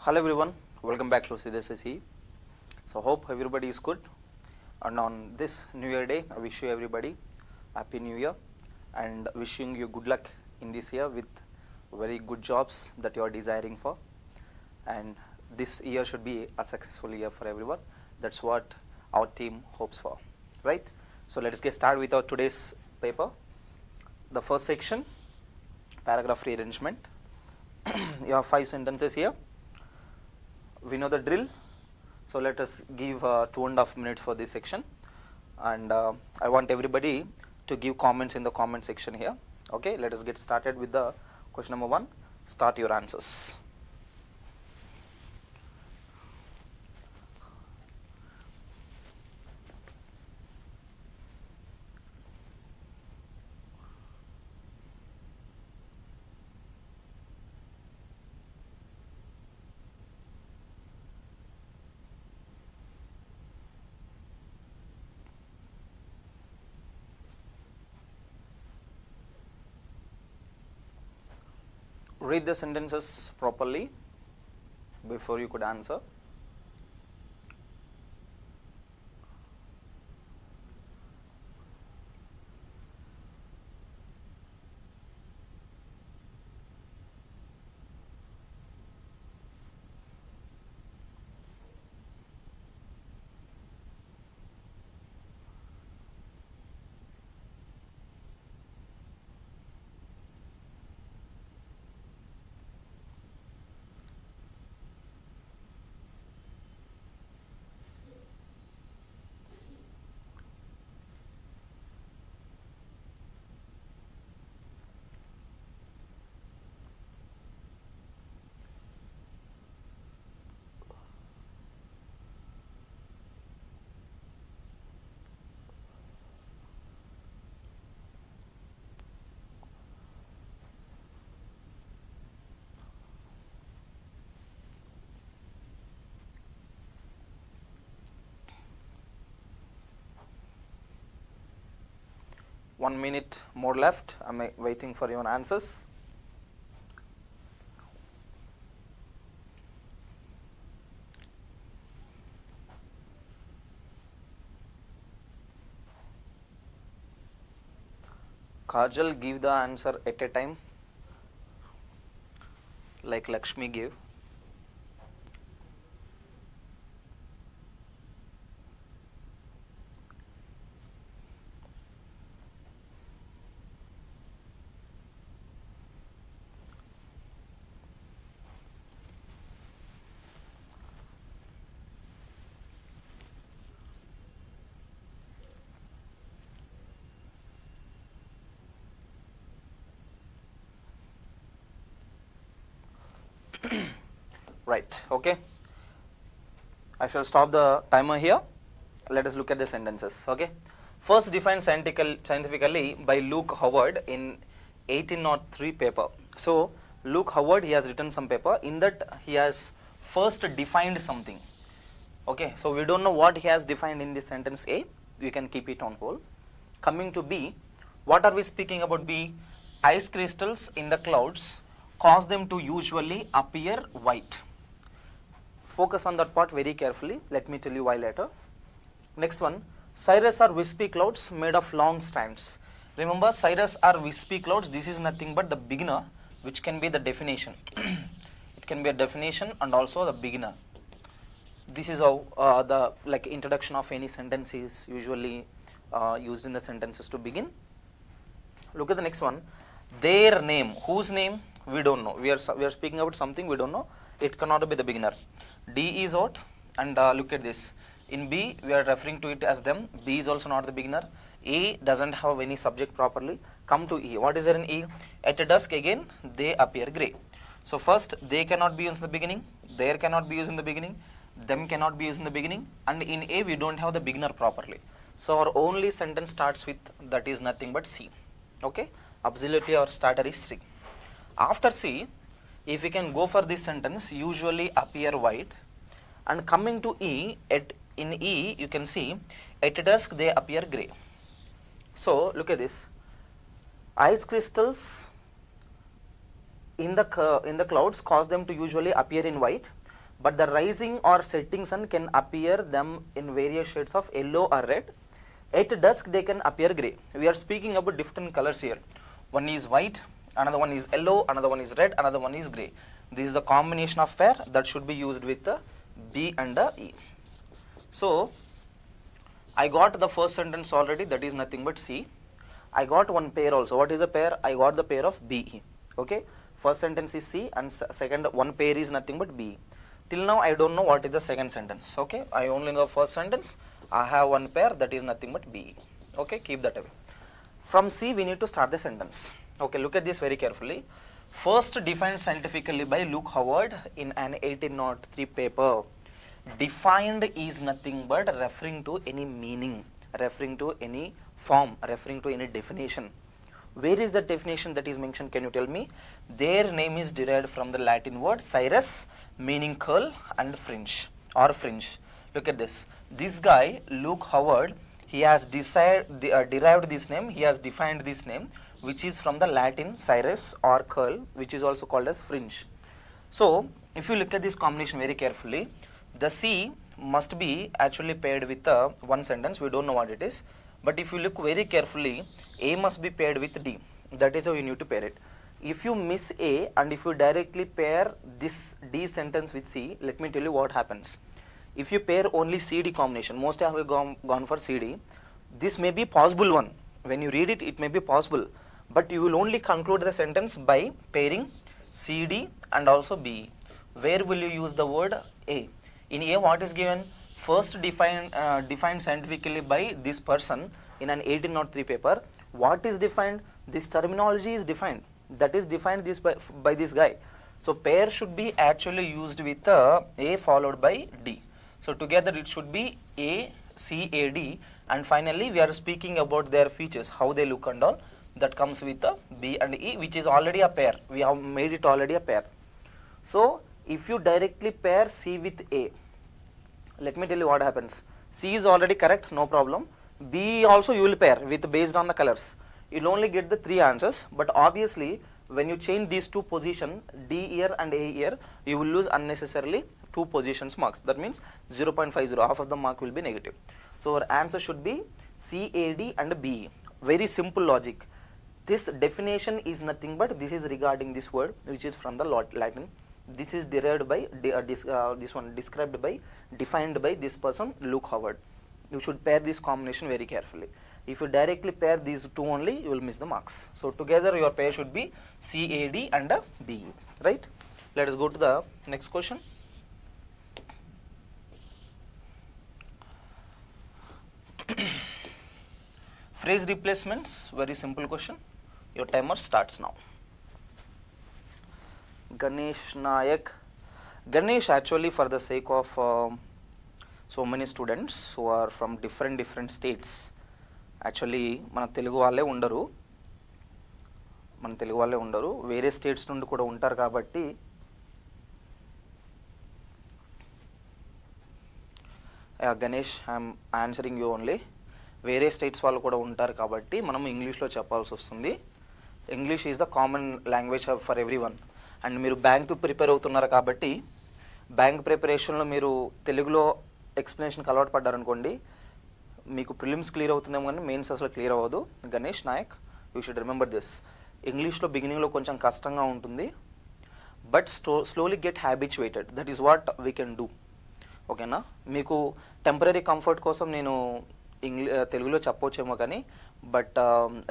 Hello everyone, welcome back to SBI CCE. So hope everybody is good, and on this New Year day I wish you everybody Happy New Year and wishing you good luck in this year with very good jobs that you are desiring for, and this year should be a successful year for everyone. That's what our team hopes for, right? So let's get started with our today's paper. The first section, paragraph rearrangement. You have 5 sentences here. We know the drill, so let us give 2.5 minutes for this section, and I want everybody to give comments in the comment section here. Okay, let us get started with the question number 1. Start your answers. Read the sentences properly before you could answer. One minute more left. I'm waiting for your answers. Kajal, give the answer at a time, like Lakshmi gave. Right, okay. I shall stop the timer here. Let us look at the sentences, okay. First defined scientifically by Luke Howard in 1803 paper. So Luke Howard, he has written some paper. In that he has first defined something. Okay, so we don't know what he has defined in this sentence A. We can keep it on hold. Coming to B, what are we speaking about B? Ice crystals in the clouds cause them to usually appear white. Focus on that part very carefully. Let me tell you why later. Next one, cirrus are wispy clouds made of long strands. Remember, cirrus are wispy clouds. This is nothing but the beginner, which can be the definition. It can be a definition and also the beginner. This is how the introduction of any sentence is usually used in the sentences to begin. Look at the next one. Their name. Whose name? We don't know. We are speaking about something we don't know. It cannot be the beginner. D is out, and look at this. In B, we are referring to it as them. B is also not the beginner. A doesn't have any subject properly. Come to E. What is there in E? At dusk again, they appear grey. So first, they cannot be used in the beginning. There cannot be used in the beginning. Them cannot be used in the beginning. And in A, we don't have the beginner properly. So our only sentence starts with that is nothing but C. Okay? Absolutely, our starter is C. After C, if we can go for this sentence, usually appear white, and coming to E, in E you can see at dusk they appear grey. So look at this, ice crystals in the clouds cause them to usually appear in white. but the rising or setting sun can appear them in various shades of yellow or red. At dusk they can appear grey. We are speaking about different colors here. One is white, another one is yellow, another one is red, another one is grey. This is the combination of pair that should be used with the B and the E. So I got the first sentence already, that is nothing but C. I got one pair also. What is the pair? I got the pair of B. Okay. First sentence is C and second one pair is nothing but B. Till now I don't know what is the second sentence. Okay. I only know the first sentence. I have one pair, that is nothing but B. Okay. Keep that away. From C we need to start the sentence. Okay. Look at this very carefully. First defined scientifically by Luke Howard in an 1803 paper. Defined is nothing but referring to any meaning, referring to any form, referring to any definition. Where is the definition that is mentioned? Can you tell me? Their name is derived from the Latin word cirrus, meaning curl, and fringe or fringe. Look at this. This guy, Luke Howard, he has derived this name, he has defined this name, which is from the Latin cirrus or curl, which is also called as fringe. So if you look at this combination very carefully, the C must be actually paired with one sentence. We don't know what it is, but if you look very carefully, A must be paired with D. That is how you need to pair it. If you miss A and if you directly pair this D sentence with C, let me tell you what happens. If you pair only CD combination, most have gone for CD, this may be possible one. When you read it, it may be possible, but you will only conclude the sentence by pairing CD and also B. Where will you use the word A? In A, what is given? First defined scientifically by this person in an 1803 paper. What is defined? This terminology is defined. That is defined this by this guy. So pair should be actually used with A followed by D. So together it should be A, C, A, D, and finally we are speaking about their features, how they look and all. That comes with B and E, which is already a pair. We have made it already a pair. So if you directly pair C with A, let me tell you what happens. C is already correct, no problem. B also you will pair with based on the colors. You will only get the 3 answers, but obviously when you change these 2 positions, D here and A here, you will lose unnecessarily 2 positions marks. That means 0.50, half of the mark will be negative. So our answer should be C, A, D and B. Very simple logic. This definition is nothing but this is regarding this word which is from the Latin. This is derived by described by, defined by this person, Luke Howard. You should pair this combination very carefully. If you directly pair these 2 only, you will miss the marks. So together your pair should be C, A, D and B, right? Let us go to the next question. Phrase replacements, very simple question. Your timer starts now. Ganesh Nayak. Ganesh, actually for the sake of so many students who are from different states, actually మన తెలుగు వాళ్ళే ఉండరు, వేరే states నుండి కూడా ఉంటారు కాబట్టి Ganesh I'm answering you only. వేరే states వాళ్ళు కూడా ఉంటారు కాబట్టి మనం ఇంగ్లీష్లో చెప్పాల్సి వస్తుంది. English is the common language for every one. And మీరు బ్యాంక్ ప్రిపేర్ అవుతున్నారు కాబట్టి బ్యాంక్ ప్రిపరేషన్లో మీరు తెలుగులో ఎక్స్ప్లెనేషన్కి అలవాటు పడ్డారనుకోండి, మీకు ప్రిలిమ్స్ క్లియర్ అవుతుందేమో కానీ మెయిన్స్ అసలు క్లియర్ అవ్వదు. Ganesh Nayak, you should remember this. ఇంగ్లీష్లో బిగినింగ్లో కొంచెం కష్టంగా ఉంటుంది, but slowly get habituated. That is what we can do. ఓకేనా? మీకు టెంపరీ కంఫర్ట్ కోసం నేను తెలుగులో చెప్పవచ్చేమో కానీ, బట్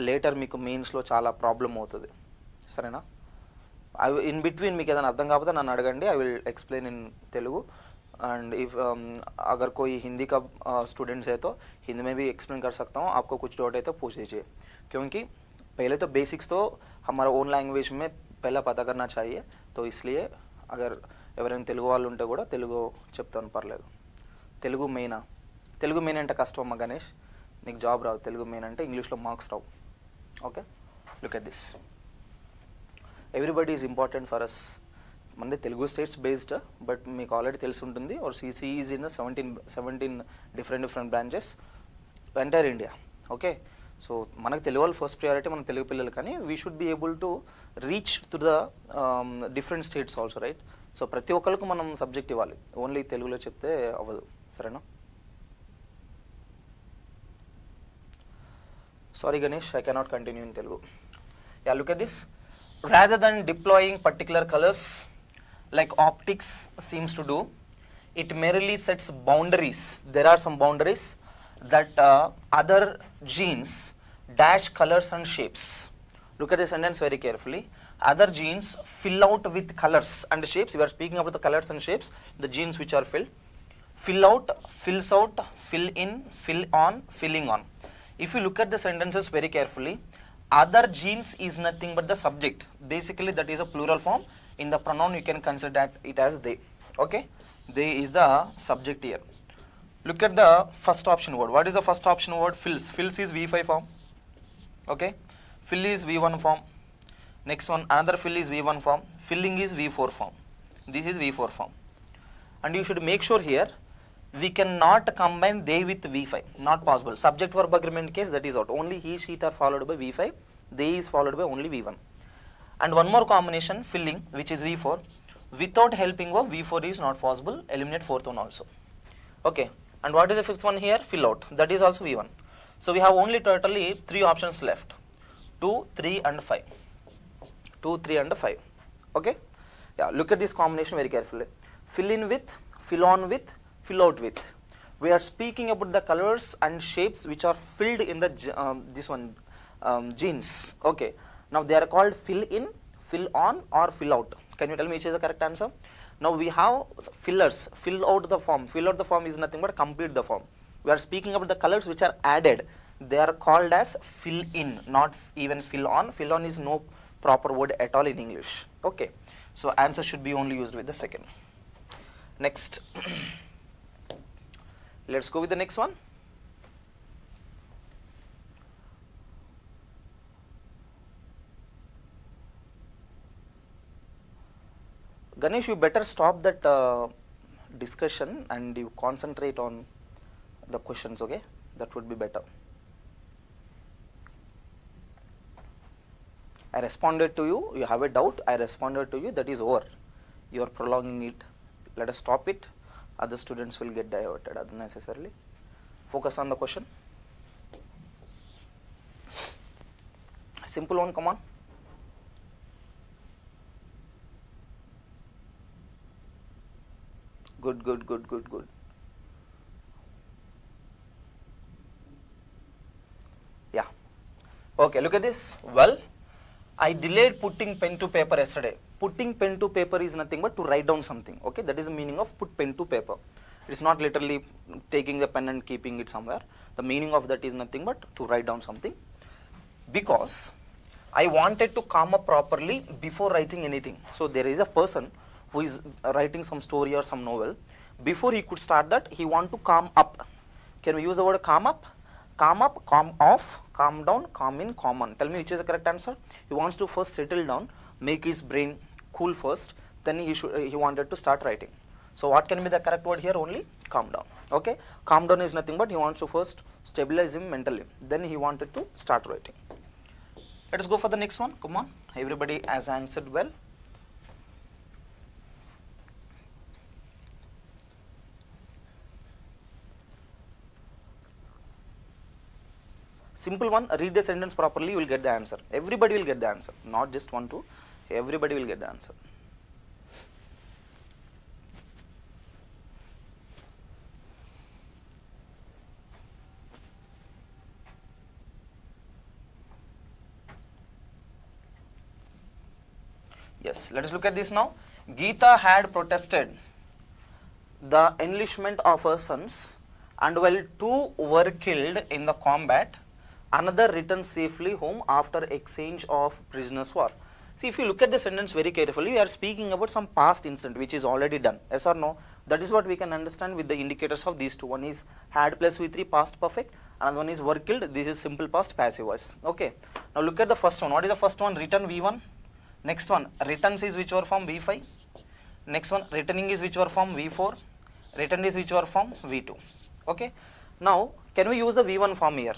లేటర్ మీకు మెయిన్స్లో చాలా ప్రాబ్లం అవుతుంది. సరేనా? ఇన్ బిట్वीन మీకు ఏదైనా అర్థం కాకపోతే నన్ను అడగండి, I will explain in Telugu. And if अगर कोई हिंदी का स्टूडेंट्स है तो हिंदी में भी एक्सप्लेन कर सकता हूँ. आपको कुछ डाउट है तो पूछ लीजिए, क्योंकि पहले तो बेसिक्स तो हमारा ओन लैंग्वेज में पहला पता करना चाहिए. तो इसलिए अगर ఎవరైనా తెలుగు వాళ్ళు ఉంటే కూడా తెలుగు చెప్తాను, పర్లేదు. తెలుగు మెయిన్ అంటే కష్టమమ్మా గణేష్, నీకు జాబ్ రావు. తెలుగు మెయిన్ అంటే ఇంగ్లీష్లో మార్క్స్ రావు. Okay, look at this. Everybody is important for us. మనది తెలుగు స్టేట్స్ బేస్డ్, బట్ మీకు ఆల్రెడీ తెలిసి ఉంటుంది. Our CCE is in 17 different branches entire India. Okay, so మనకు తెలుగు వాళ్ళు ఫస్ట్ ప్రియారిటీ, మన తెలుగు పిల్లలు. కానీ we should be able to reach to the different states also, right? సో ప్రతి ఒక్కరికి మనం సబ్జెక్ట్ ఇవ్వాలి, ఓన్లీ తెలుగులో చెప్తే అవ్వదు, సరేనా? Sorry Ganesh, I cannot continue in Telugu. Yeah, look at this. Rather than deploying particular colors like optics seems to do, it merely sets boundaries. There are some boundaries that other genes dash colors and shapes. Look at the sentence very carefully. Other genes fill out with colors and shapes. We are speaking about the colors and shapes, the genes which are filled. Fill out, fills out, fill in, fill on, filling on. If you look at the sentences very carefully, other genes is nothing but the subject. Basically that is a plural form. In the pronoun you can consider that it as they. Okay, they is the subject here. Look at the first option word. What is the first option word? Fills. Fills is V5 form. Okay, fill is V1 form. Next one, another fill is V1 form. Filling is V4 form. This is V4 form. And you should make sure here we cannot combine they with V5, not possible. Subject verb agreement case, that is out. Only he, she are followed by V5, they is followed by only V1. And one more combination, filling, which is V4. Without helping verb, V4 is not possible. Eliminate fourth one also. Okay, and what is the fifth one here? Fill out, that is also V1. So we have only totally 3 options left, 2, 3 and 5. 2, 3 and 5. Okay, yeah, look at this combination very carefully. Fill in with, fill on with, fill out with. We are speaking about the colors and shapes which are filled in the this one genes. Okay, now they are called fill in, fill on or fill out. Can you tell me which is the correct answer? Now we have fillers. Fill out the form. Fill out the form is nothing but complete the form. We are speaking about the colors which are added. They are called as fill in, not even fill on. Fill on is no proper word at all in English. Okay, so answer should be only used with the second. Next. Let's go with the next one. Ganesh, you better stop that discussion and you concentrate on the questions, okay? That would be better. I responded to you, you have a doubt, I responded to you, that is over. You are prolonging it. Let us stop it. Other students will get diverted unnecessarily. Focus on the question. Simple one, come on. Good, good, good, good, good. Yeah. Okay, look at this. Well, I delayed putting pen to paper yesterday. Putting pen to paper is nothing but to write down something. Okay, that is the meaning of put pen to paper. It is not literally taking the pen and keeping it somewhere. The meaning of that is nothing but to write down something. Because I wanted to calm up properly before writing anything. So there is a person who is writing some story or some novel. Before he could start that, he want to calm up. Can we use the word calm up? Calm up, calm off, calm down, calm in, calm on. Tell me which is the correct answer. He wants to first settle down, make his brain cool first, then he wanted to start writing. So what can be the correct word here? Only calm down. Okay, calm down is nothing but he wants to first stabilize him mentally, then he wanted to start writing. Let us go for the next one. Come on, everybody has answered well. Simple one, read the sentence properly, you will get the answer. Everybody will get the answer, not just 1, 2, everybody will get the answer. Yes, let us look at this now. Geeta had protested the enlistment of her sons, and while 2 were killed in the combat, another returned safely home after exchange of prisoners war. See, if you look at the sentence very carefully, we are speaking about some past incident which is already done. Yes or no? That is what we can understand with the indicators of these two. One is had plus V3 past perfect, and one is were killed. This is simple past passive voice. Okay. Now look at the first one. What is the first one? Return V1. Next one, returns is which were form V5. Next one, returning is which were form V4. Returned is which were form V2. Okay. Now, can we use the V1 form here?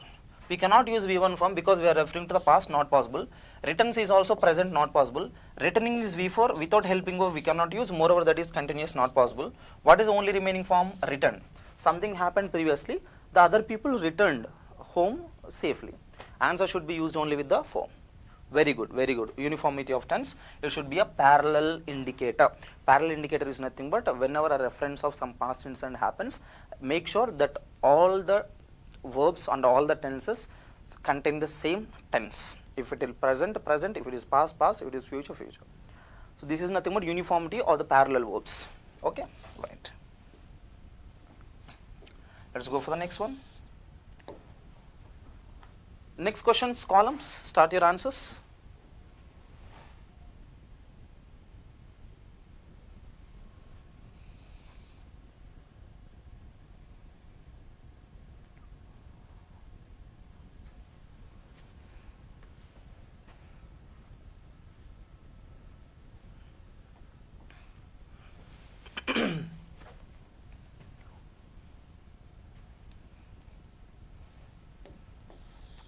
We cannot use V1 form because we are referring to the past, not possible. Returns is also present, not possible. Returning is V4, without helping verb we cannot use, moreover that is continuous, not possible. What is the only remaining form? Return. Something happened previously, the other people returned home safely. Answer should be used only with the form. Very good, very good. Uniformity of tense, it should be a parallel indicator. Parallel indicator is nothing but whenever a reference of some past incident happens, make sure that all the verbs and all the tenses contain the same tense. If it is present, present, if it is past, past, if it is future, future. So this is nothing but uniformity or the parallel verbs. Okay, right. Let's go for the next one. Next questions, columns, start your answers.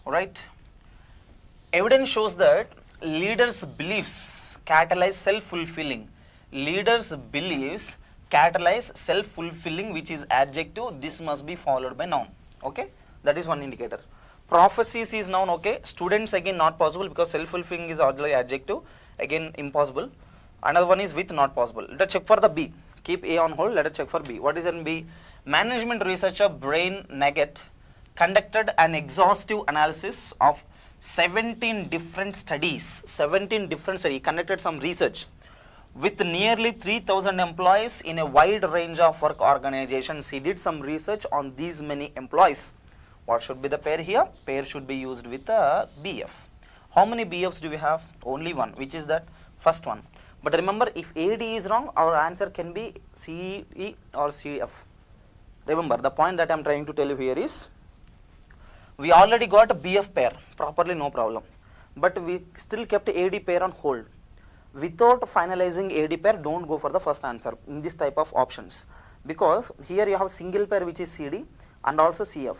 Right. Evidence shows that leaders' beliefs catalyze self-fulfilling. Leaders' beliefs catalyze self-fulfilling, which is adjective. This must be followed by noun. Okay, that is one indicator. Prophecies is noun. Okay, students again not possible because self-fulfilling is already adjective. Again impossible. Another one is with, not possible. Let us check for the B. Keep A on hold. Let us check for B. What is in B? Management researcher Brain Nugget conducted an exhaustive analysis of 17 different studies. 17 different studies. He conducted some research with nearly 3,000 employees in a wide range of work organizations. He did some research on these many employees. What should be the pair here? Pair should be used with a BF. How many BFs do we have? Only one, which is that first one. But remember, if AD is wrong, our answer can be CE or CF. Remember, the point that I am trying to tell you here is, we already got a BF pair, properly no problem. But we still kept AD pair on hold. Without finalizing AD pair, don't go for the first answer in this type of options. Because here you have single pair which is CD and also CF.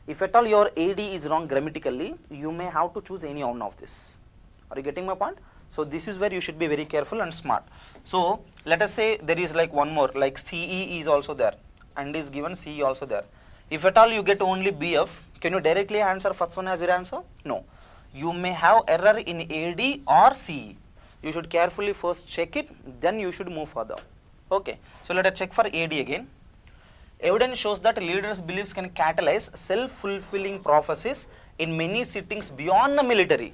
If at all your AD is wrong grammatically, you may have to choose any one of this. Are you getting my point? So this is where you should be very careful and smart. So let us say there is like one more, like CE is also there and is given CE also there. If at all you get only BF, can you directly answer first one as your answer? No. You may have error in AD or CE. You should carefully first check it, then you should move further. Okay. So let us check for AD again. Evidence shows that leaders' beliefs can catalyze self-fulfilling prophecies in many settings beyond the military.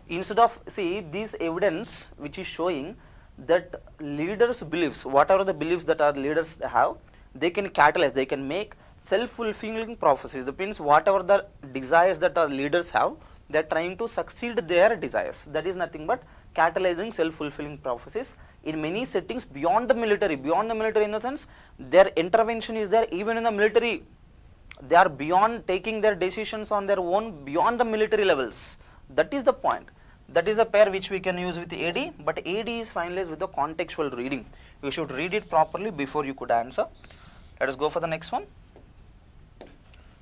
Instead of, see, this evidence which is showing that leaders' beliefs, whatever the beliefs that our leaders have, they can catalyze, they can make self-fulfilling prophecies. That means whatever the desires that our leaders have, they are trying to succeed their desires. That is nothing but catalyzing self-fulfilling prophecies in many settings beyond the military. Beyond the military in the sense, their intervention is there even in the military. They are beyond taking their decisions on their own, beyond the military levels. That is the point. That is a pair which we can use with AD, but AD is finalized with the contextual reading. You should read it properly before you could answer. Let us go for the next one.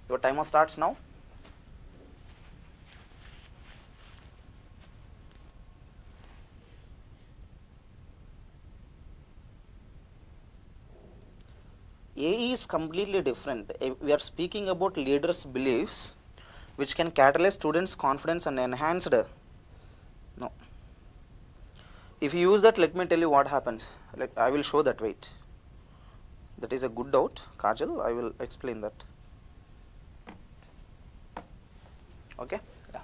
Your timer starts now. A is completely different. We are speaking about leaders' beliefs which can catalyze students' confidence and enhanced. No. If you use that, let me tell you what happens. I will show that, wait. That is a good doubt, Kajal. I will explain that. Okay. Yeah.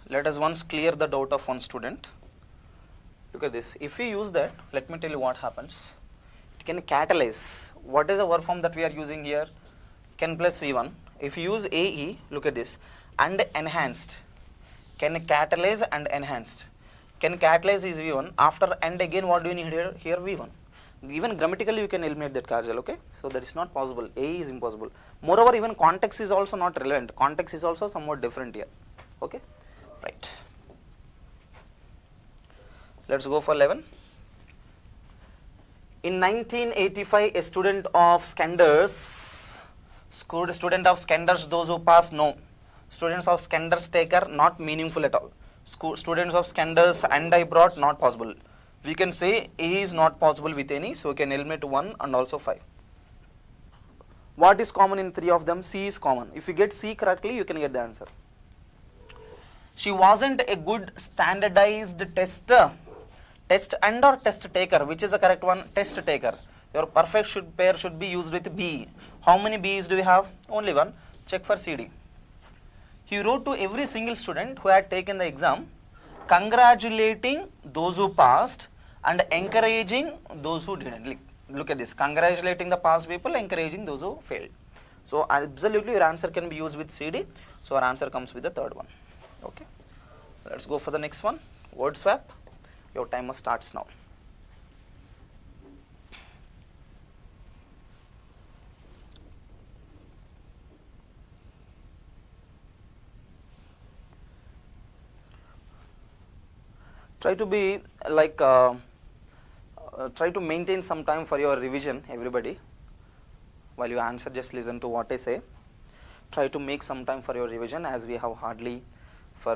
Let us once clear the doubt of one student. Look at this. If we use that, let me tell you what happens. It can catalyze. What is the verb form that we are using here? Can plus V1. If you use AE, look at this, and enhanced. Can catalyze and enhanced. Can catalyze is V1. After and again, what do you need here? Here V1. Even grammatically you can eliminate that, Kajal, okay? So that is not possible. A is impossible. Moreover, even context is also not relevant. Context is also somewhat different here. Okay? Right. Let's go for 11. In 1985, a student of Skanders, those who pass know, Students of Skander's taker, not meaningful at all. Students of Skander's and I brought, not possible. We can say A is not possible with any, so we can eliminate 1 and also 5. What is common in 3 of them? C is common. If you get C correctly, you can get the answer. She wasn't a good standardized tester. Test and or test taker, which is the correct one? Test taker. Your perfect pair should be used with B. How many B's do we have? Only one. Check for CD. He wrote to every single student who had taken the exam, congratulating those who passed and encouraging those who didn't. Look at this. Congratulating the past people, encouraging those who failed. So absolutely your answer can be used with CD. So our answer comes with the third one. Okay. Let's go for the next one. Word swap. Your timer starts now. Try to be like, try to maintain some time for your revision, everybody. While you answer, just listen to what I say. Try to make some time for your revision, as we have hardly for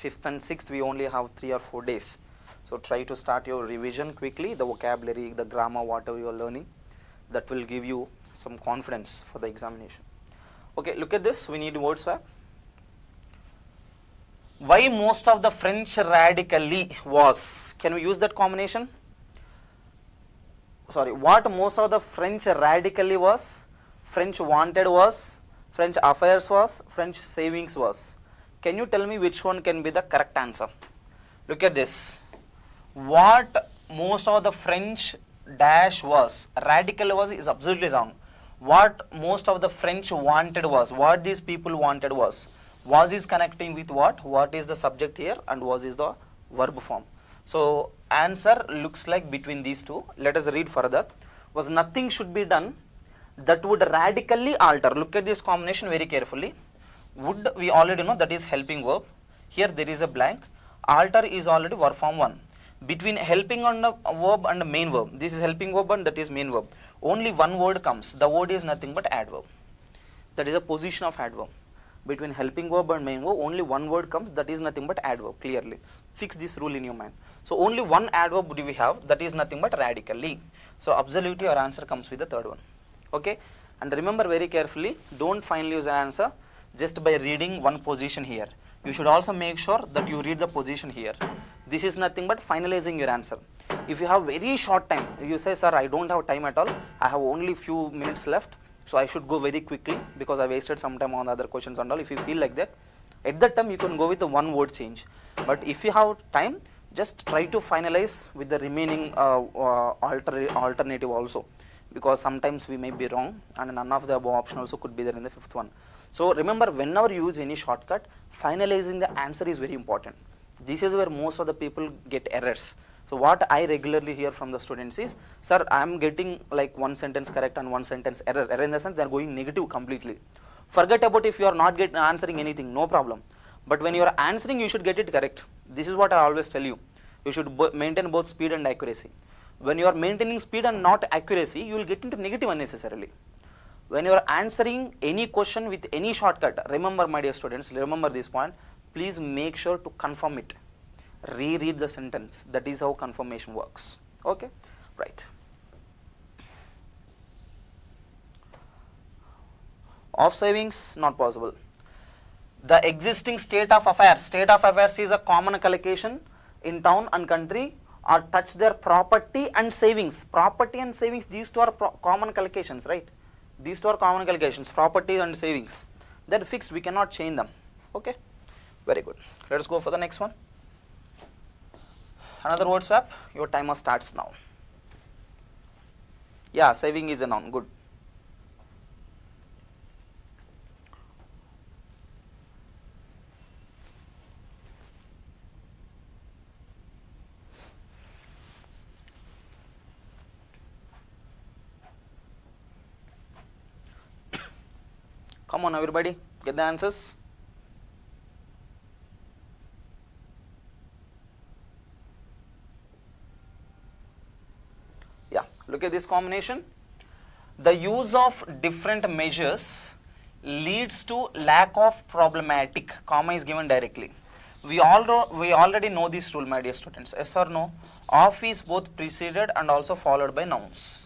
5th and 6th, we only have 3 or 4 days. So try to start your revision quickly, the vocabulary, the grammar, whatever you are learning. That will give you some confidence for the examination. Okay, look at this. We need word swap. Why most of the French radically was? Can we use that combination? Sorry, what most of the French radically was? French wanted was, French affairs was, French savings was. Can you tell me which one can be the correct answer? Look at this. What most of the French dash was, radical was, is absolutely wrong. What most of the French wanted was, what these people wanted was is connecting with what? What is the subject here and was is the verb form. So answer looks like between these two. Let us read further. Was nothing should be done that would radically alter. Look at this combination very carefully. Would, we already know that is helping verb. Here there is a blank. Alter is already verb form 1. Between helping on the verb and the main verb, this is helping verb and that is main verb. Only one word comes. The word is nothing but adverb. That is a position of adverb. Between helping verb and main verb, only one word comes, that is nothing but adverb, clearly. Fix this rule in your mind. So only one adverb do we have, that is nothing but radically. So absolutely your answer comes with the third one. Okay. And remember very carefully, don't finally use an answer just by reading one position here. You should also make sure that you read the position here. This is nothing but finalizing your answer. If you have very short time, you say, sir, I don't have time at all, I have only few minutes left, so I should go very quickly because I wasted some time on the other questions and all. If you feel like that, at that time you can go with the one word change. But if you have time, just try to finalize with the remaining alternative also, because sometimes we may be wrong and none of the above option also could be there in the fifth one. So remember, whenever you use any shortcut, finalizing the answer is very important. This is where most of the people get errors. So what I regularly hear from the students is, sir, I am getting like one sentence correct and one sentence error. Error in the sense they are going negative completely. Forget about if you are not answering anything, no problem. But when you are answering, you should get it correct. This is what I always tell you. You should maintain both speed and accuracy. When you are maintaining speed and not accuracy, you will get into negative unnecessarily. When you are answering any question with any shortcut, remember my dear students, remember this point, please make sure to confirm it. Reread the sentence. That is how confirmation works. Okay, right. Of savings, not possible. The existing state of affairs. State of affairs is a common collocation in town and country, or touch their property and savings. Property and savings, these two are common collocations, right? These two are common collocations, property and savings. They're fixed, we cannot change them. Okay, very good. Let's go for the next one. Another word swap. Your timer starts now. Yeah, saving is a noun. Good. Come on, everybody, get the answers. Yeah, look at this combination. The use of different measures leads to lack of problematic, comma is given directly. We already know this rule, my dear students, yes or no? Of is both preceded and also followed by nouns.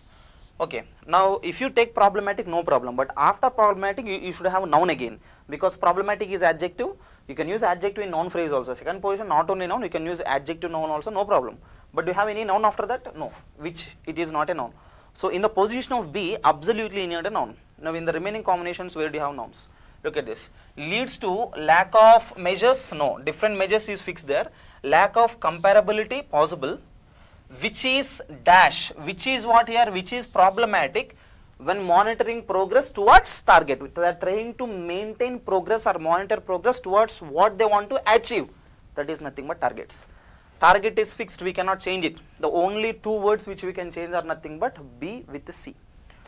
Okay, now if you take problematic, no problem, but after problematic you should have noun again, because problematic is adjective. You can use adjective in noun phrase also. Second position, not only noun, you can use adjective noun also, no problem. But do you have any noun after that? No, which it is not a noun. So in the position of B, absolutely you need a noun. Now in the remaining combinations, where do you have nouns? Look at this. Leads to lack of measures, no, different measures is fixed there. Lack of comparability, possible. Which is dash, which is what here, which is problematic when monitoring progress towards target. They are trying to maintain progress or monitor progress towards what they want to achieve. That is nothing but targets. Target is fixed, we cannot change it. The only two words which we can change are nothing but B with the C.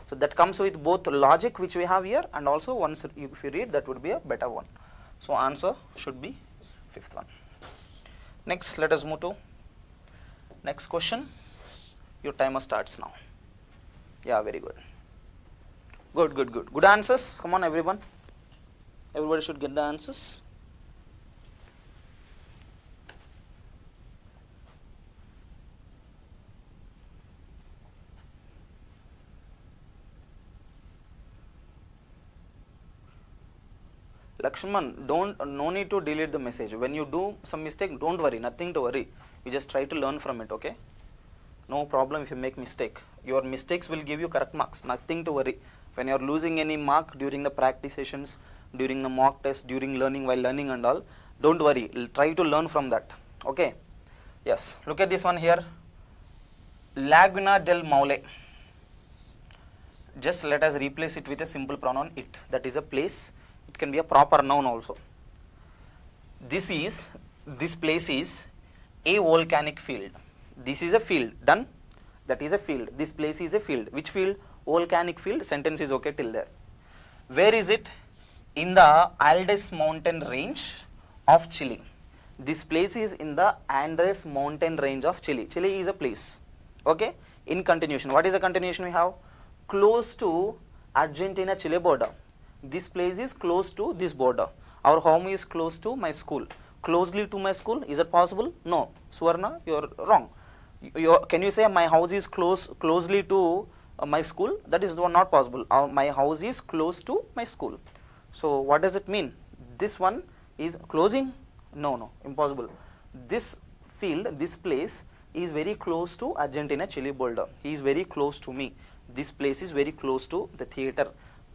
So that comes with both logic which we have here, and also once if you read, that would be a better one. So answer should be fifth one. Next, let us move to next question. Your timer starts now. Yeah, very good. Good answers. Come on, everyone. Everybody should get the answers. Lakshman, no need to delete the message. When you do some mistake, don't worry, nothing to worry. You just try to learn from it, okay? No problem if you make mistake. Your mistakes will give you correct marks, nothing to worry. When you are losing any mark during the practice sessions, during the mock test, during learning, while learning and all, don't worry, try to learn from that, okay? Yes, look at this one here. Laguna del Maule. Just let us replace it with a simple pronoun it. That is a place. It can be a proper noun also. This place is a volcanic field. This is a field, done. That is a field. This place is a field. Which field? Volcanic field. Sentence is okay till there. Where is it? In the Andes mountain range of Chile. This place is in the Andes mountain range of Chile. Chile is a place. Okay. In continuation, what is the continuation we have? Close to Argentina-Chile border. This place is close to this border. Our home is close to my school. Closely to my school, is it possible? No. Swarna, you are wrong. Can you say my house is closely to my school? That is not possible. My house is close to my school. So what does it mean? This one is closing? No, impossible. This field, this place is very close to Argentina-Chile border. He is very close to me. This place is very close to the theater.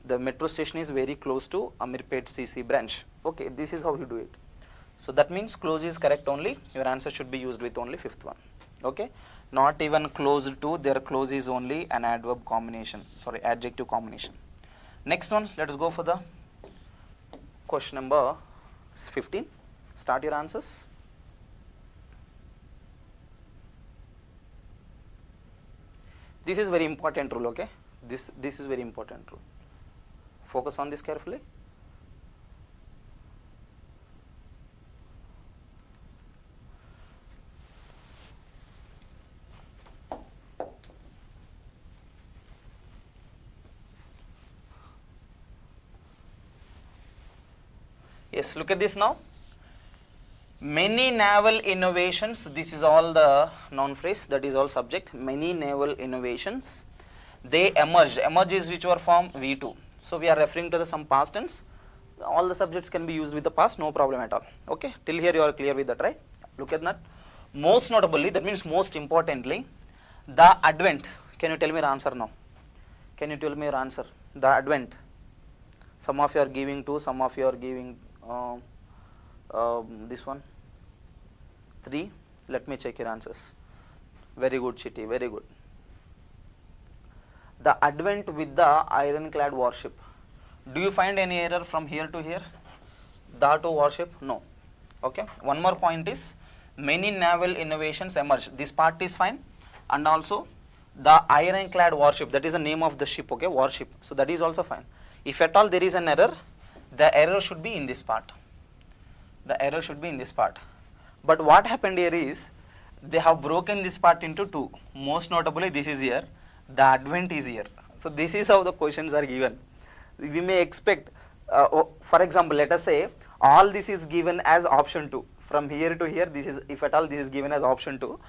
The metro station is very close to Amirpet CC branch. Okay, this is how you do it. So that means close is correct only. Your answer should be used with only fifth one. Okay, not even close to, their close is only an adverb combination, sorry, adjective combination. Next one, let us go for the question number 15. Start your answers. This is very important rule, okay? This is very important rule. Focus on this carefully. Yes, look at this now. Many naval innovations, this is all the noun phrase, that is all subject. Many naval innovations, they emerged. Emerge is which were form? V2. So we are referring to some past tense. All the subjects can be used with the past, no problem at all. Okay, till here you are clear with that, right? Look at that. Most notably, that means most importantly, the advent. Can you tell me your answer now? Can you tell me your answer? The advent. Some of you are giving 2, some of you are giving this one 3. Let me check your answers. Very good, Chitty, very good. The advent with the ironclad warship. Do you find any error from here to here? The to warship? No. Okay. One more point is many naval innovations emerge. This part is fine. And also the ironclad warship, that is the name of the ship, okay, warship. So that is also fine. If at all there is an error, the error should be in this part. The error should be in this part. But what happened here is they have broken this part into 2. Most notably this is here. The advent is here. So this is how the questions are given. We may expect For example, let us say all this is given as option 2. From here to here, this is, if at all this is given as option 2,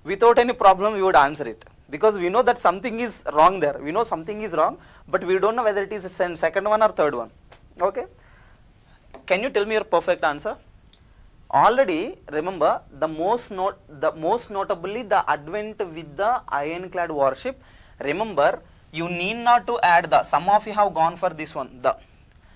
without any problem we would answer it, because we know that something is wrong there. We know something is wrong, but we don't know whether it is a second one or third one. Okay. Can you tell me your perfect answer? Already remember the most notably the advent with the ironclad warship. Remember, you need not to add the. Some of you have gone for this one, the.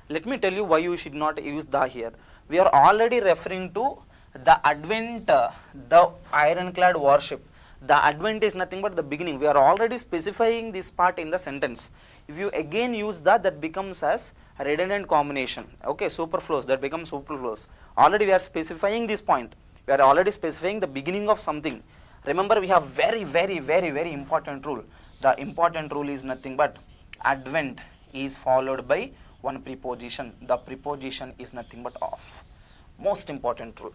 Let me tell you why you should not use the here. We are already referring to the advent, the ironclad warship. The advent is nothing but the beginning. We are already specifying this part in the sentence. If you again use that becomes as redundant combination. Okay, superfluous, that becomes superfluous. Already we are specifying this point. We are already specifying the beginning of something. Remember, we have very important rule. The important rule is nothing but advent is followed by one preposition. The preposition is nothing but of. Most important rule.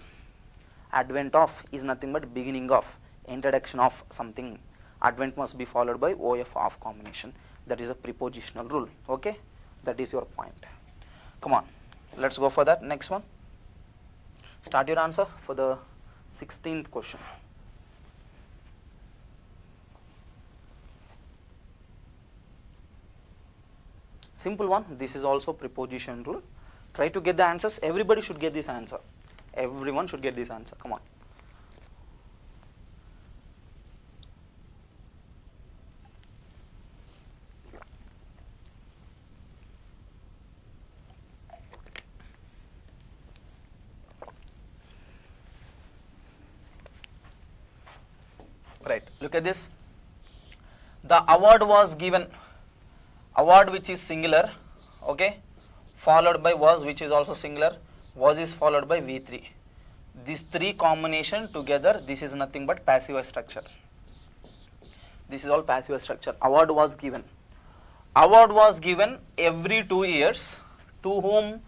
Advent of is nothing but beginning of, introduction of something. Advent must be followed by of combination. That is a prepositional rule. Okay, that is your point. Come on, let's go for that. Next one. Start your answer for the 16th question. Simple one. This is also preposition rule. Try to get the answers. Everybody should get this answer. Everyone should get this answer. Come on. Right, look at this. The award was given, award which is singular, okay, followed by was which is also singular, was is followed by V3. These three combination together, this is nothing but passive structure. This is all passive structure. Award was given. Award was given every 2 years to whom?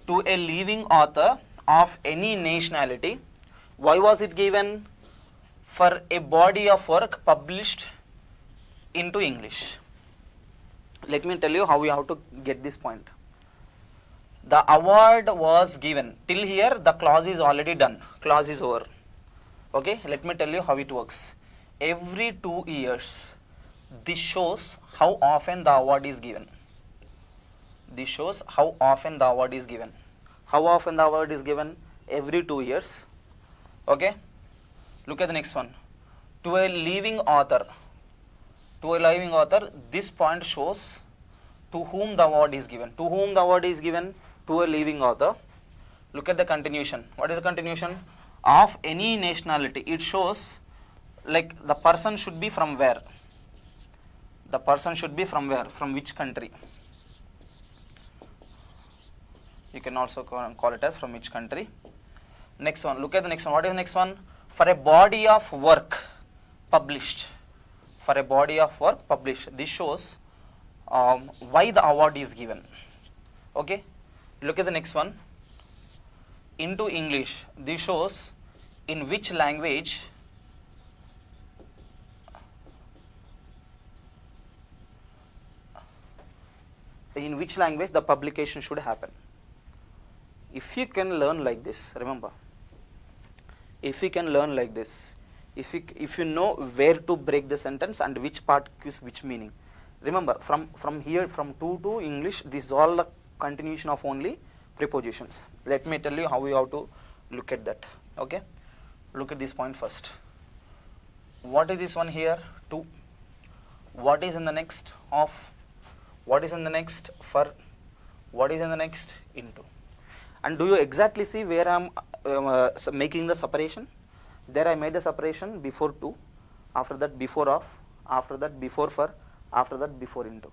To a living author of any nationality. Why was it given? For a body of work published into English. Let me tell you how we have to get this point. The award was given. Till here the clause is already done. Clause is over. Okay, let me tell you how it works. Every 2 years, this shows how often the award is given. This shows how often the award is given. How often the award is given? Every 2 years. Okay. Look at the next one. To a living author. To a living author, this point shows to whom the award is given. To whom the award is given? To a living author. Look at the continuation. What is the continuation? Of any nationality. It shows like the person should be from where? The person should be from where? From which country? You can also call it as from which country. Next one. Look at the next one. What is the next one? For a body of work published. For a body of work published. This shows why the award is given. Okay. Look at the next one. Into English. This shows in which language the publication should happen. If you can learn like this, remember. If you can learn like this, if you know where to break the sentence and which part gives which meaning. Remember, from here, from 2 to English, this is all the continuation of only prepositions. Let me tell you how we have to look at that. Okay, look at this point first. What is this one here? To. What is in the next? Of. What is in the next? For. What is in the next? Into. And do you exactly see where I am making the separation? There I made the separation before to, after that before of, after that before for, after that before into.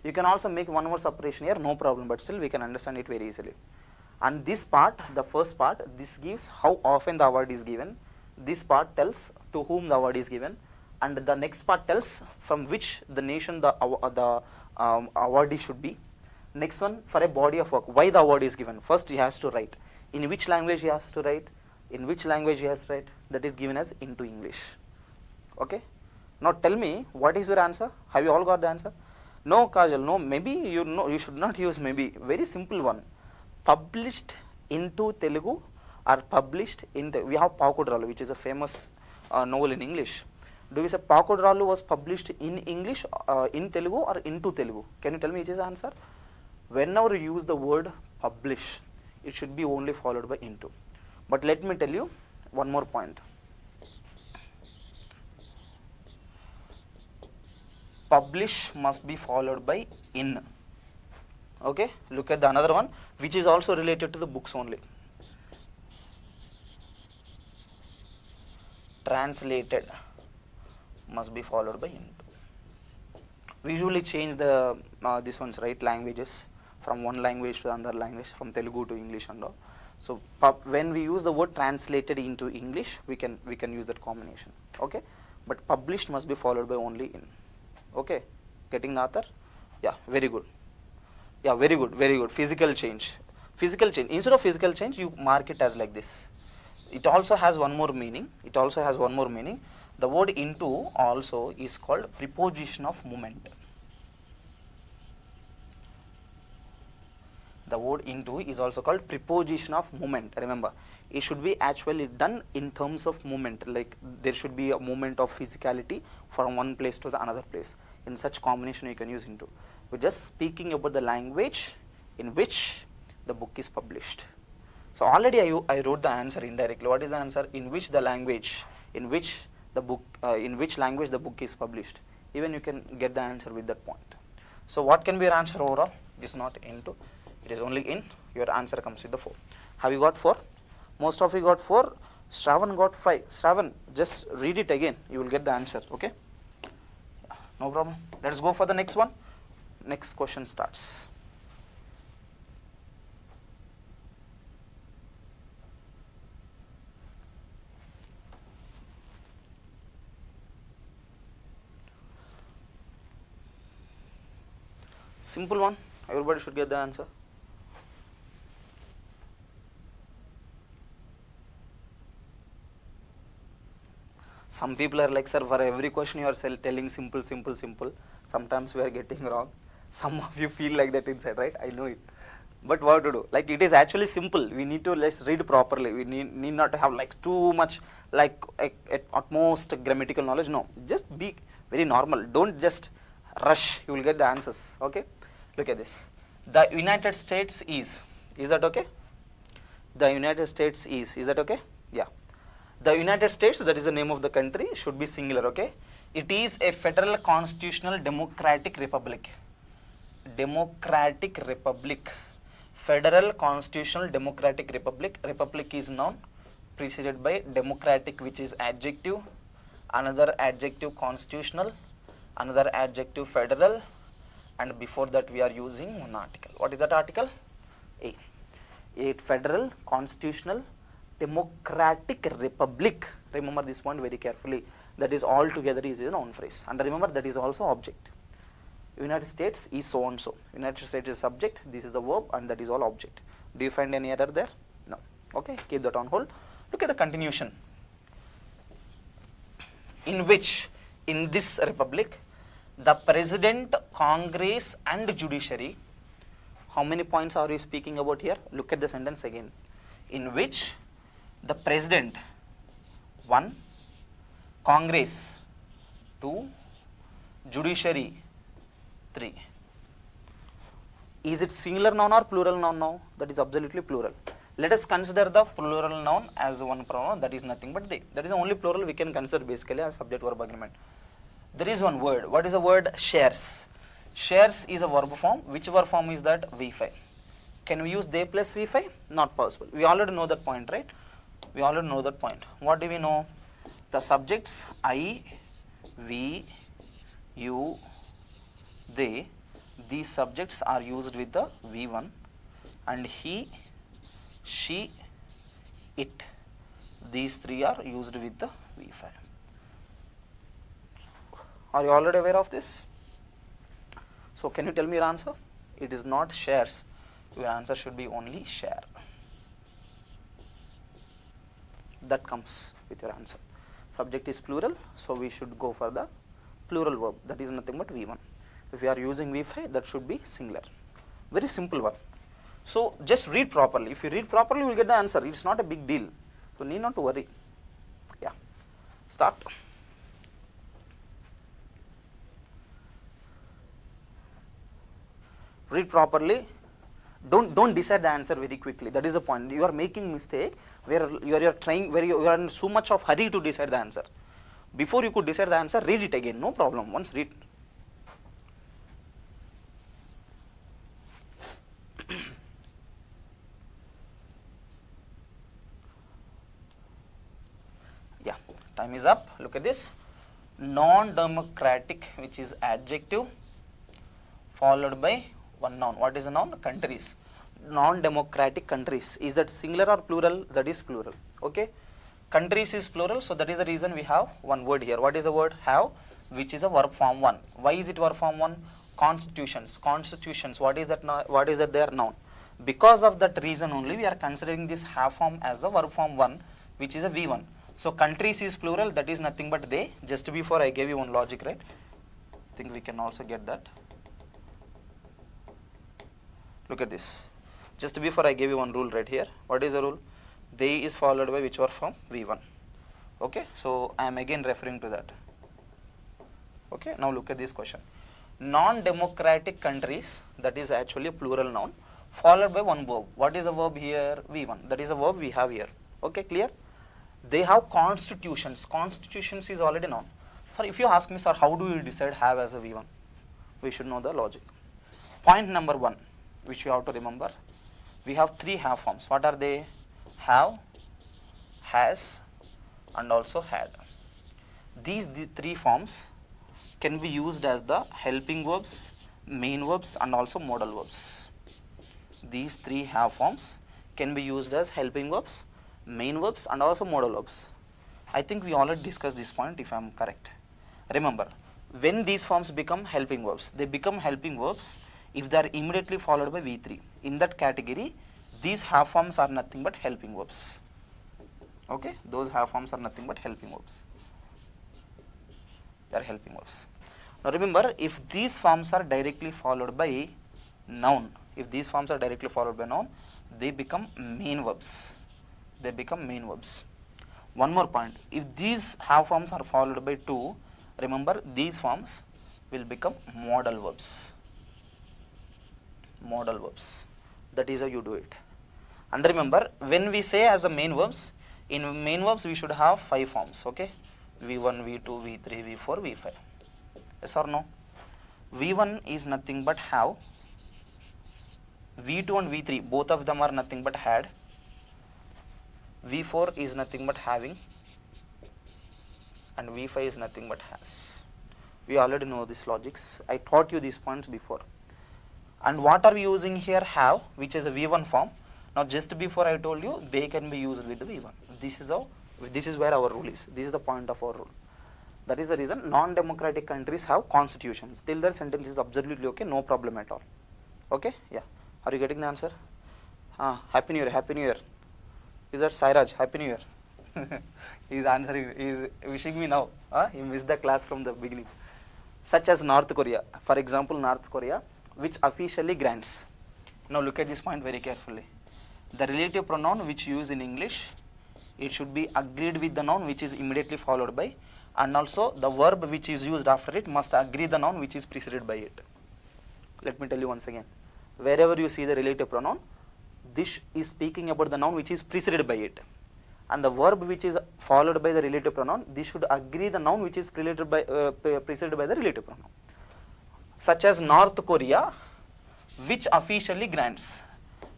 You can also make one more separation here, no problem, but still we can understand it very easily. And this part, the first part, this gives how often the award is given. This part tells to whom the award is given, and the next part tells from which the nation the awardee should be. Next one, for a body of work, why the award is given. First he has to write. In which language he has to write? In which language he has to write? That is given as into English. Okay. Now tell me, what is your answer? Have you all got the answer? No, Kajal, no, maybe you know, you should not use maybe. Very simple one. Published into Telugu or published in the, we have Pakudralu, which is a famous novel in English. Do we say Pakudralu was published in English, in Telugu or into Telugu? Can you tell me which is the answer? Whenever you use the word publish, it should be only followed by into. But let me tell you one more point. Publish must be followed by in. Okay, look at the another one which is also related to the books only. Translated must be followed by into. We usually change the this ones, right, languages from one language to another language, from Telugu to English and all. So when we use the word translated into English, we can use that combination. Okay, but published must be followed by only in. Okay, getting the author? Yeah, very good. Yeah, very good, very good. Physical change. Physical change. Instead of physical change, you mark it as like this. It also has one more meaning. It also has one more meaning. The word into also is called preposition of movement. The word into is also called preposition of movement. Remember, it should be actually done in terms of movement. Like there should be a movement of physicality from one place to the another place. In such combination, you can use into. We're just speaking about the language in which the book is published. So already I wrote the answer indirectly. What is the answer? In which the language, in which the book, in which language the book is published. Even you can get the answer with that point. So what can be your answer overall? It is not into. It is only in. Your answer comes with the 4. Have you got 4? Most of you got 4. Shravan got 5. Shravan, just read it again. You will get the answer. Okay? No problem. Let us go for the next one. Next question starts. Simple one. Everybody should get the answer. Some people are like, sir, for every question you are telling simple, simple, simple. Sometimes we are getting wrong. Some of you feel like that inside, right? I know it. But what to do? Like it is actually simple. We need to let's read properly. We need not to have like too much like at most grammatical knowledge. No, just be very normal. Don't just rush. You will get the answers. Okay? Look at this. The United States is that okay? The United States is that okay? Yeah. The United States, that is the name of the country, should be singular, okay? It is a federal constitutional democratic republic. Democratic republic. Federal constitutional democratic republic. Republic is noun preceded by democratic, which is adjective, another adjective constitutional, another adjective federal, and before that we are using one article. What is that article? A. A federal constitutional democratic republic. Remember this point very carefully. That is all together is a noun phrase. And remember that is also object. United States is so and so. United States is subject, this is the verb, and that is all object. Do you find any error there? No. Okay, keep that on hold. Look at the continuation. In which, in this republic, the president, Congress, and judiciary, how many points are we speaking about here? Look at the sentence again. In which the president, 1, Congress, 2, judiciary, 3. Is it singular noun or plural noun now? That is absolutely plural. Let us consider the plural noun as one pronoun, that is nothing but they. That is the only plural we can consider basically as subject verb agreement. There is one word. What is the word? Shares. Shares is a verb form. Which verb form is that? V5. Can we use they plus V5? Not possible. We already know that point, right? We already know that point. What do we know? The subjects I, we, you, they, these subjects are used with the V1, and he, she, it. These 3 are used with the V5. Are you already aware of this? So can you tell me your answer? It is not shares. Your answer should be only share. That comes with your answer. Subject is plural, so we should go for the plural verb. That is nothing but V1. If we are using V5, that should be singular. Very simple one. So just read properly. If you read properly, you will get the answer. It's not a big deal. So need not to worry. Yeah. Start. Read properly. Don't decide the answer very quickly. That is the point. You are making mistake where you are trying, where you are in so much of hurry to decide the answer. Before you could decide the answer, read it again. No problem. Once read. Yeah, time is up. Look at this. Non-democratic, which is adjective, followed by one noun. What is a noun? Countries. Non-democratic countries. Is that singular or plural? That is plural. Okay. Countries is plural, so that is the reason we have one word here. What is the word? Have, which is a verb form 1. Why is it verb form 1? Constitutions. Constitutions. What is that? What is that there? Noun. Because of that reason only, we are considering this have form as the verb form 1, which is a V1. So countries is plural. That is nothing but they. Just before I gave you one logic, right? I think we can also get that. Look at this. Just before I gave you one rule right here. What is the rule? They is followed by which verb form? V1. Okay, so I am again referring to that. Okay, now look at this question. Non-democratic countries, that is actually a plural noun, followed by one verb. What is the verb here? V1. That is the verb we have here. Okay, clear? They have constitutions. Constitutions is already known. Sir, if you ask me, sir, how do you decide have as a V1? We should know the logic. Point number 1, which you have to remember. We have 3 have forms. What are they? Have, has, and also had. These 3 forms can be used as the helping verbs, main verbs, and also modal verbs. These 3 have forms can be used as helping verbs, main verbs, and also modal verbs. I think we already discussed this point if I am correct. Remember, when these forms become helping verbs, they become helping verbs if they are immediately followed by V3. In that category, these have forms are nothing but helping verbs. Okay, those have forms are nothing but helping verbs. They are helping verbs. Now remember, if these forms are directly followed by noun, they become main verbs. They become main verbs. One more point, if these have forms are followed by 2, remember these forms will become modal verbs. Modal verbs. That is how you do it. And remember, when we say as the main verbs, in main verbs we should have 5 forms, okay? V1, V2, V3, V4, V5. Yes or no? V1 is nothing but have. V2 and V3, both of them are nothing but had. V4 is nothing but having. And V5 is nothing but has. We already know these logics. I taught you these points before. And what are we using here? Have, which is a V1 form. Now just before I told you, they can be used with the V1. This is where our rule is. This is the point of our rule. That is the reason non-democratic countries have constitutions. Till that sentence is absolutely okay, no problem at all. Okay, yeah. Are you getting the answer? Happy New Year, Happy New Year. Is that Sairaj? Happy New Year. He is answering, he is wishing me now. He missed the class from the beginning. Such as North Korea. For example, North Korea, which officially grants. Now look at this point very carefully. The relative pronoun which you use in English, it should be agreed with the noun which is immediately followed by, and also the verb which is used after it must agree the noun which is preceded by it. Let me tell you once again. Wherever you see the relative pronoun, this is speaking about the noun which is preceded by it. And the verb which is followed by the relative pronoun, this should agree the noun which is preceded by the relative pronoun. Such as North Korea, which officially grants.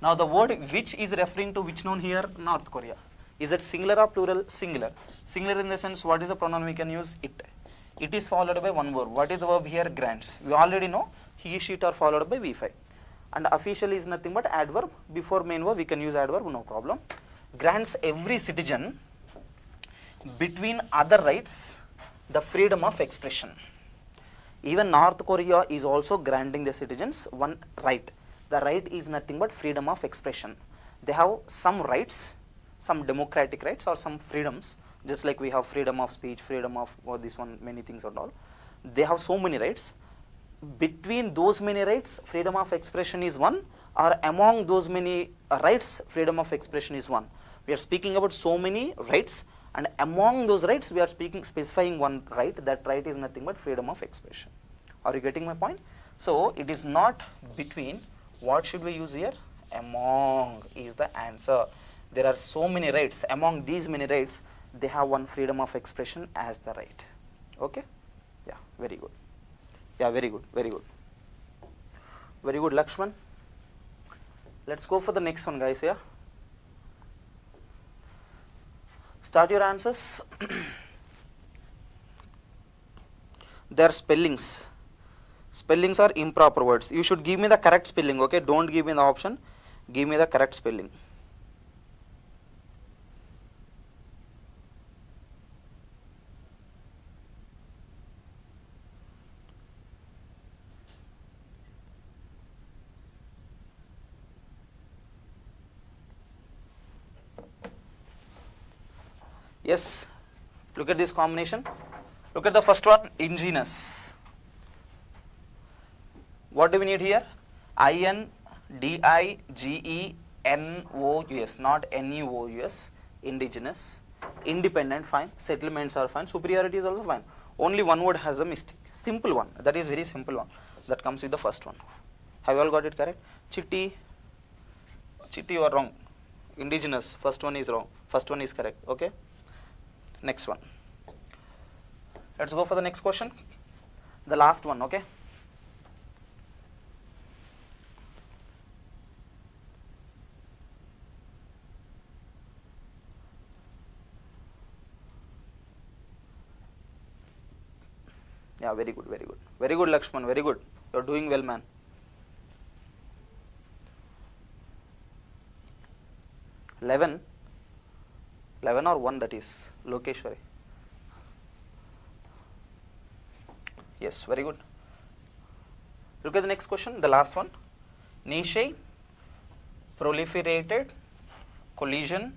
Now the word which is referring to which noun here? North Korea. Is it singular or plural? Singular. Singular in the sense, what is the pronoun we can use? It. It is followed by one verb. What is the verb here? Grants. We already know he, she, it are followed by V5. And officially is nothing but adverb. Before main verb we can use adverb, no problem. Grants every citizen between other rights the freedom of expression. Even North Korea is also granting the citizens one right. The right is nothing but freedom of expression. They have some rights, some democratic rights or some freedoms, just like we have freedom of speech, freedom of this one, many things and all. They have so many rights. between those many rights freedom of expression is one, or among those many rights freedom of expression is one? We are speaking about so many rights, and among those rights we are specifying one right. That right is nothing but freedom of expression. Are you getting my point? So it is not between. What should we use here? Among is the answer. There are so many rights. Among these many rights, they have one freedom of expression as the right. Okay? Yeah, very good. Yeah, very good, very good. Very good, Lakshman. Let's go for the next one, guys, yeah? Start your answers. Their spellings. Spellings are improper words. You should give me the correct spelling, okay? Don't give me the option. Give me the correct spelling. Yes, look at this combination. Look at the first one, ingenious. What do we need here? INDIGENOUS, not NUOUS, indigenous. Independent, fine. Settlements are fine. Superiority is also fine. Only one word has a mistake. Simple one. That is very simple one. That comes with the first one. Have you all got it correct? Chitti, you are wrong. Indigenous, first one is wrong. First one is correct. Okay. Next one. Let's go for the next question. The last one, okay? Yeah, very good, very good. Very good, Lakshman, very good. You're doing well, man. Eleven or 1, that is Lokeshwari. Yes, very good. Look at the next question, the last one. Niche, proliferated, collision,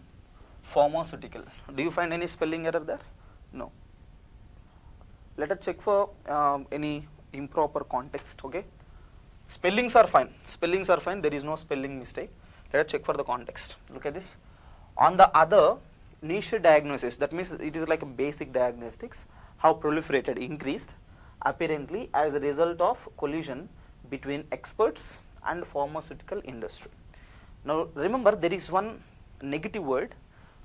pharmaceutical. Do you find any spelling error there? No. Let us check for any improper context, okay? Spellings are fine. Spellings are fine. There is no spelling mistake. Let us check for the context. Look at this. On the other, niche diagnosis, that means it is like a basic diagnostics, how proliferated, increased, apparently as a result of collision between experts and pharmaceutical industry. Now remember, there is one negative word.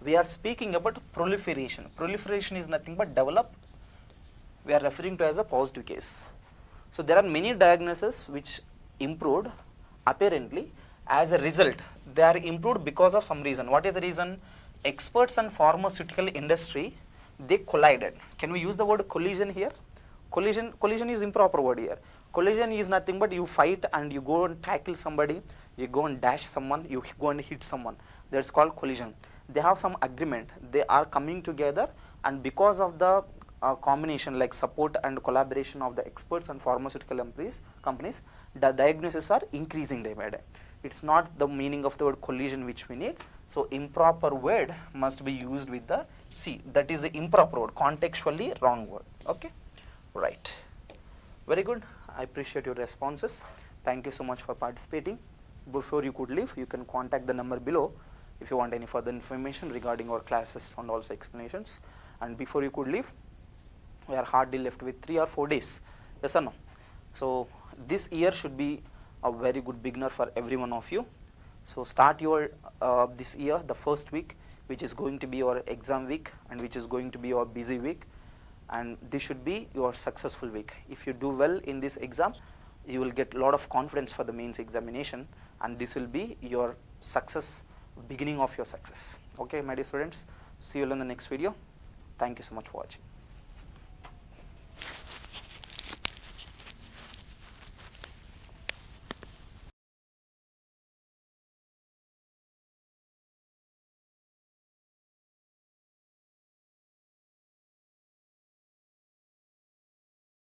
We are speaking about proliferation. Proliferation is nothing but develop. We are referring to as a positive case. So there are many diagnoses which improved apparently as a result. They are improved because of some reason. What is the reason? Experts and pharmaceutical industry, they collided. Can we use the word collision here? Collision is improper word here. Collision is nothing but you fight and you go and tackle somebody, you go and dash someone, you go and hit someone. That's called collision. They have some agreement. They are coming together, and because of the combination like support and collaboration of the experts and pharmaceutical companies, the diagnoses are increasing day by day. It's not the meaning of the word collision which we need. So improper word must be used with the C. That is the improper word, contextually wrong word. Okay, right. Very good. I appreciate your responses. Thank you so much for participating. Before you could leave, you can contact the number below if you want any further information regarding our classes and also explanations. And before you could leave, we are hardly left with 3 or 4 days. Yes or no? So this year should be a very good beginner for every one of you. So start your this year, the first week, which is going to be your exam week and which is going to be your busy week, and this should be your successful week. If you do well in this exam, you will get a lot of confidence for the mains examination, and this will be your success, beginning of your success. Okay, my dear students, see you in the next video. Thank you so much for watching.